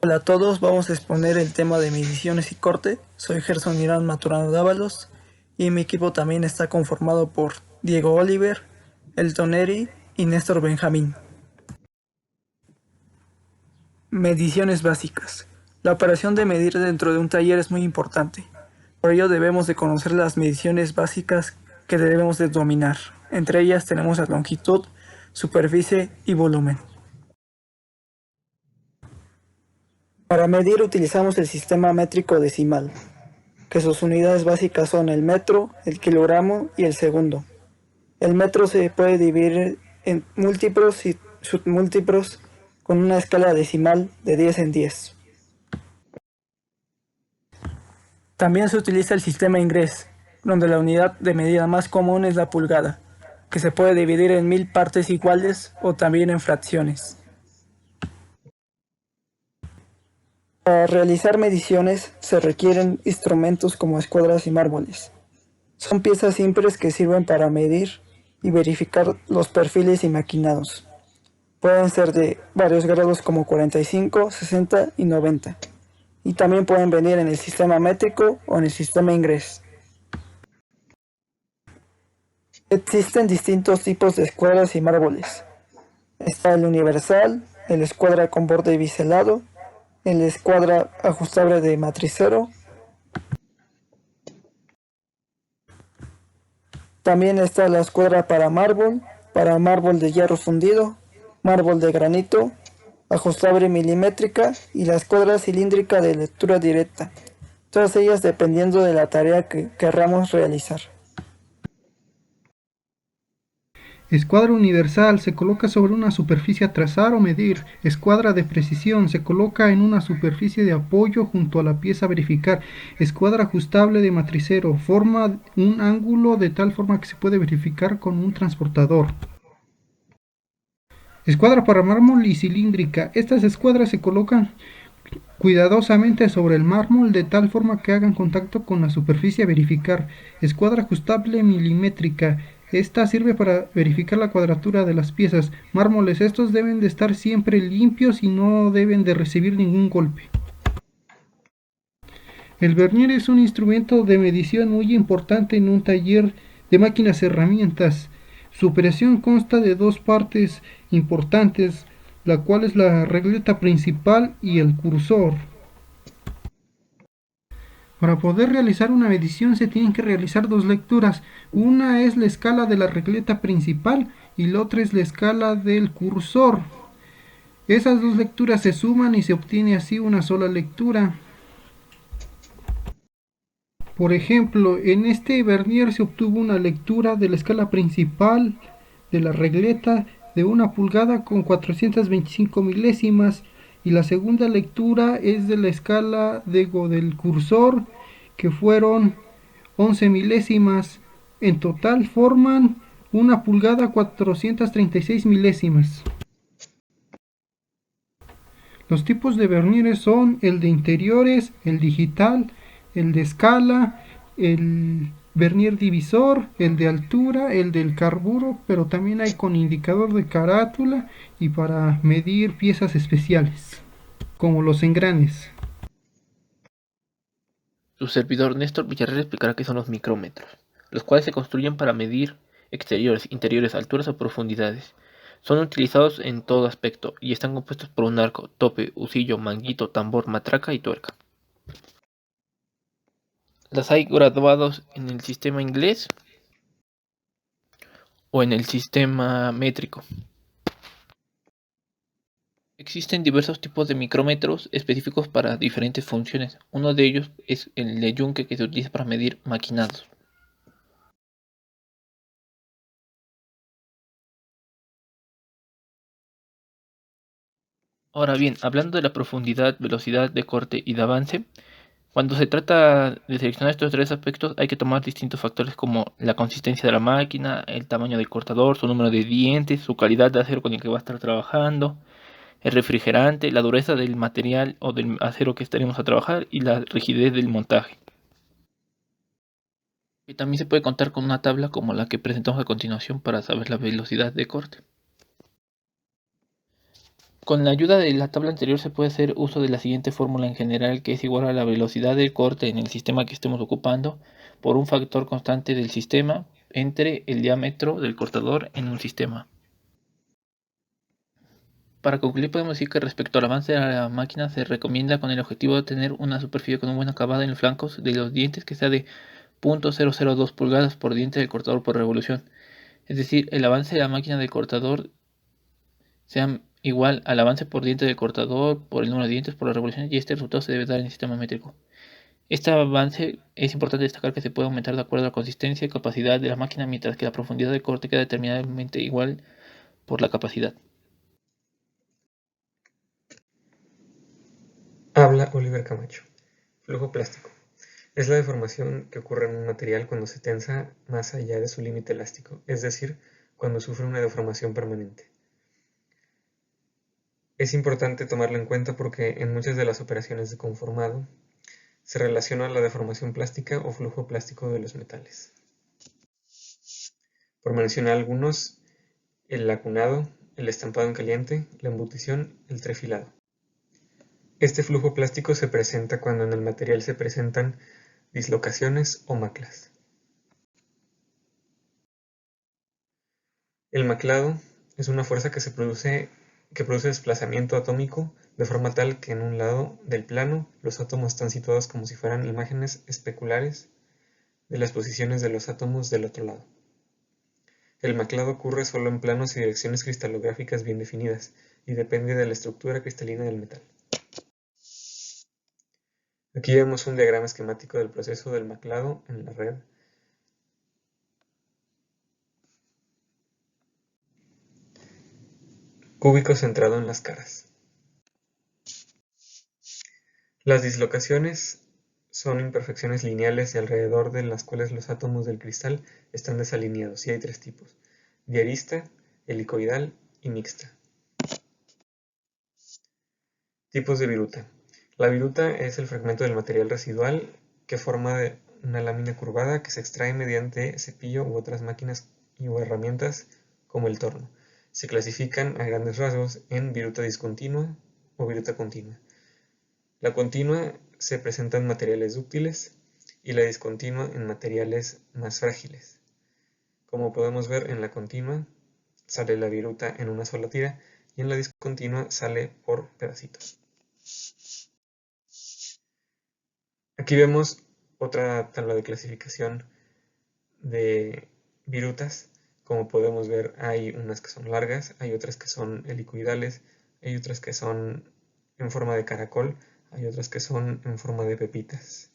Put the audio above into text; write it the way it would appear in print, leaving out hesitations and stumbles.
Hola a todos, vamos a exponer el tema de mediciones y corte. Soy Gerson Irán Maturano Dávalos y mi equipo también está conformado por Diego Oliver, Elton Eri y Néstor Benjamín. Mediciones básicas. La operación de medir dentro de un taller es muy importante. Por ello debemos de conocer las mediciones básicas que debemos de dominar. Entre ellas tenemos la longitud, superficie y volumen. Para medir utilizamos el sistema métrico decimal, que sus unidades básicas son el metro, el kilogramo y el segundo. El metro se puede dividir en múltiplos y submúltiplos con una escala decimal de 10 en 10. También se utiliza el sistema ingres, donde la unidad de medida más común es la pulgada, que se puede dividir en 1000 partes iguales o también en fracciones. Para realizar mediciones se requieren instrumentos como escuadras y mármoles. Son piezas simples que sirven para medir y verificar los perfiles y maquinados. Pueden ser de varios grados como 45, 60 y 90. Y también pueden venir en el sistema métrico o en el sistema ingres. Existen distintos tipos de escuadras y mármoles. Está el universal, el escuadra con borde biselado, el escuadra ajustable de matricero. También está la escuadra para mármol de hierro fundido, mármol de granito, ajustable milimétrica y la escuadra cilíndrica de lectura directa, todas ellas dependiendo de la tarea que querramos realizar. Escuadra universal se coloca sobre una superficie a trazar o medir. Escuadra de precisión se coloca en una superficie de apoyo junto a la pieza a verificar. Escuadra ajustable de matricero forma un ángulo de tal forma que se puede verificar con un transportador. Escuadra para mármol y cilíndrica. Estas escuadras se colocan cuidadosamente sobre el mármol de tal forma que hagan contacto con la superficie a verificar. Escuadra ajustable milimétrica. Esta sirve para verificar la cuadratura de las piezas. Mármoles estos deben de estar siempre limpios y no deben de recibir ningún golpe. El vernier es un instrumento de medición muy importante en un taller de máquinas herramientas. Su operación consta de dos partes importantes, la cual es la regleta principal y el cursor. Para poder realizar una medición se tienen que realizar dos lecturas. Una es la escala de la regleta principal y la otra es la escala del cursor. Esas dos lecturas se suman y se obtiene así una sola lectura. Por ejemplo, en este vernier se obtuvo una lectura de la escala principal de la regleta de 1 pulgada con 425 milésimas y la segunda lectura es de la escala del cursor que fueron 11 milésimas. En total forman 1 pulgada 436 milésimas. Los tipos de verniers son el de interiores, el digital, el de escala, el vernier divisor, el de altura, el del carburo, pero también hay con indicador de carátula y para medir piezas especiales, como los engranes. Su servidor Néstor Villarreal explicará qué son los micrómetros, los cuales se construyen para medir exteriores, interiores, alturas o profundidades. Son utilizados en todo aspecto y están compuestos por un arco, tope, husillo, manguito, tambor, matraca y tuerca. Las hay graduados en el sistema inglés o en el sistema métrico. Existen diversos tipos de micrómetros específicos para diferentes funciones. Uno de ellos es el de yunque, que se utiliza para medir maquinados. Ahora bien, hablando de la profundidad, velocidad de corte y de avance, cuando se trata de seleccionar estos tres aspectos hay que tomar distintos factores como la consistencia de la máquina, el tamaño del cortador, su número de dientes, su calidad de acero con el que va a estar trabajando, el refrigerante, la dureza del material o del acero que estaremos a trabajar y la rigidez del montaje. Y también se puede contar con una tabla como la que presentamos a continuación para saber la velocidad de corte. Con la ayuda de la tabla anterior se puede hacer uso de la siguiente fórmula en general, que es igual a la velocidad del corte en el sistema que estemos ocupando por un factor constante del sistema entre el diámetro del cortador en un sistema. Para concluir, podemos decir que respecto al avance de la máquina se recomienda con el objetivo de tener una superficie con un buen acabado en los flancos de los dientes que sea de 0.002 pulgadas por diente del cortador por revolución. Es decir, el avance de la máquina del cortador sea igual al avance por diente del cortador por el número de dientes por la revolución, y este resultado se debe dar en el sistema métrico. Este avance es importante destacar que se puede aumentar de acuerdo a la consistencia y capacidad de la máquina, mientras que la profundidad de corte queda determinadamente igual por la capacidad. Habla Oliver Camacho. Flujo plástico. Es la deformación que ocurre en un material cuando se tensa más allá de su límite elástico, es decir, cuando sufre una deformación permanente. Es importante tomarlo en cuenta porque en muchas de las operaciones de conformado se relaciona la deformación plástica o flujo plástico de los metales. Por mencionar algunos, el lacunado, el estampado en caliente, la embutición, el trefilado. Este flujo plástico se presenta cuando en el material se presentan dislocaciones o maclas. El maclado es una fuerza que produce desplazamiento atómico de forma tal que en un lado del plano los átomos están situados como si fueran imágenes especulares de las posiciones de los átomos del otro lado. El maclado ocurre solo en planos y direcciones cristalográficas bien definidas y depende de la estructura cristalina del metal. Aquí vemos un diagrama esquemático del proceso del maclado en la red. Cúbico centrado en las caras. Las dislocaciones son imperfecciones lineales y alrededor de las cuales los átomos del cristal están desalineados, y hay tres tipos: diarista, helicoidal y mixta. Tipos de viruta. La viruta es el fragmento del material residual que forma una lámina curvada que se extrae mediante cepillo u otras máquinas o herramientas como el torno. Se clasifican a grandes rasgos en viruta discontinua o viruta continua. La continua se presenta en materiales dúctiles y la discontinua en materiales más frágiles. Como podemos ver, en la continua sale la viruta en una sola tira y en la discontinua sale por pedacitos. Aquí vemos otra tabla de clasificación de virutas. Como podemos ver, hay unas que son largas, hay otras que son helicoidales, hay otras que son en forma de caracol, hay otras que son en forma de pepitas.